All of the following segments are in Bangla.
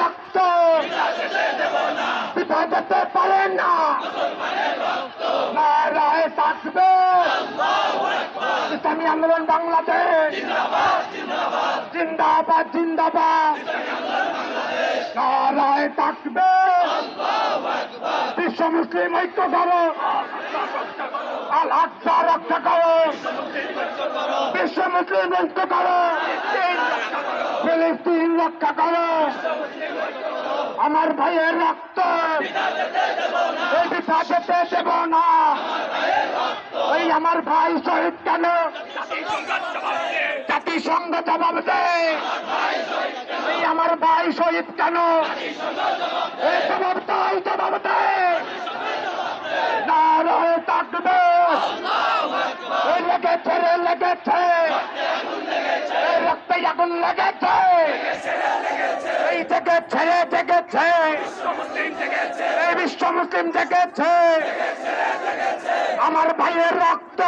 রক্ত পিতা যেতে পারে না। নারায়ে তাকবীর, ইসলামী আন্দোলন বাংলাদেশ জিন্দাবাদ জিন্দাবাদ। নারায়ে তাকবীর, বিশ্ব মুসলিম ঐক্য করো, আল আকসা রক্ষা করো, বিশ্ব মুসলিম ঐক্য করো, ফিলিস্তিন রক্ষা করো। আমার ভাইয়ের রক্ত এই পিতা যেতে দেব না। ওই আমার ভাই শহীদ কেন? জাতিসংঘ জবাব দেয়। এই আমার ভাই শহীদ কেন? এই জবাব তাই জবাব দেয়। নারায়ে তাকবীর, এই লেগেছে রে লেগেছে, এই রক্তে আগুন লেগেছে, এই জেগেছে রে জেগেছে, এই বিশ্ব মুসলিম জেগেছে। আমার ভাইয়ের রক্ত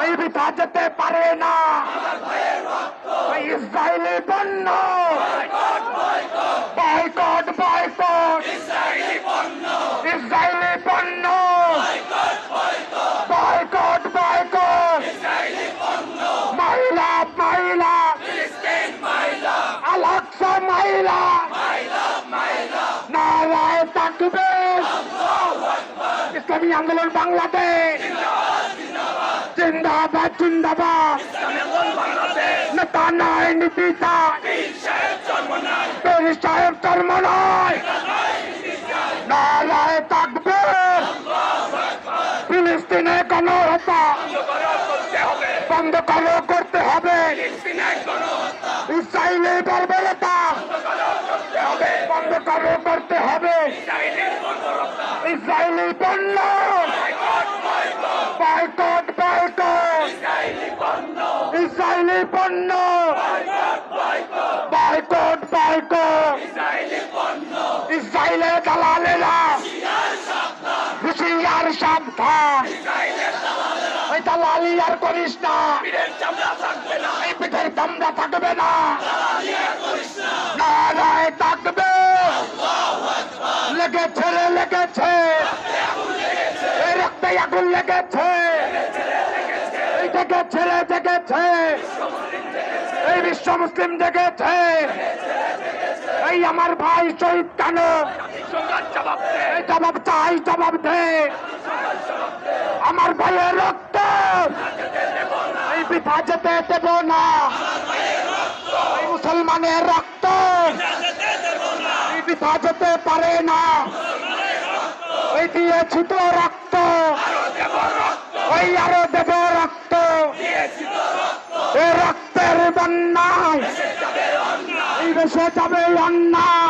ওই বৃথা যেতে পারে না। ওই ইসরায়েলি পণ্য বয়কট বয়কট, ইসরায়েলি পণ্য বয়কট বয়কট, মহিলা মহিলা আল আকসা মহিলা। নারায়ে তাকবীর, ইসলামী আন্দোলন বাংলাদেশ জিন্দাবাদ জিন্দাবাদ। নেতা নয় নীতি চাই, পীর সাহেব জন্ম নয়। নারায়ে তাকবীর, ফিলিস্তিনে গণহত্যা বন্ধ করো, করতে হবে। ইসরায়েলি বর্বরতা বন্ধ করো, করতে হবে। ইসরায়েলি পণ্য বয়কট বয়কট, ইসরায়েলি পণ্য বয়কট বয়কট। ইসরায়েলের দালালেরা হুঁশিয়ার সাবধান, ওই দালালি আর করিস না, এই পিঠের চামড়া থাকবে না। নারায়ে তাকবীর, লেগেছে রে লেগেছে, এই রক্তে আগুন লেগেছে, এই জেগেছে রে জেগেছে, এই বিশ্ব মুসলিম জেগেছে। এই আমার ভাই শহীদ কেন? এই জবাব চাই, জবাব দে। আমার ভাইয়ের রক্ত এই বৃথা যেতে দেব না। এই মুসলমানের রক্ত এই বৃথা যেতে পারে না। ওই দিয়েছি তো রক্ত, ওই আরো দেব রক্ত। এই রক্তের বন্যায় এই দেশে যাবে অন্যায়।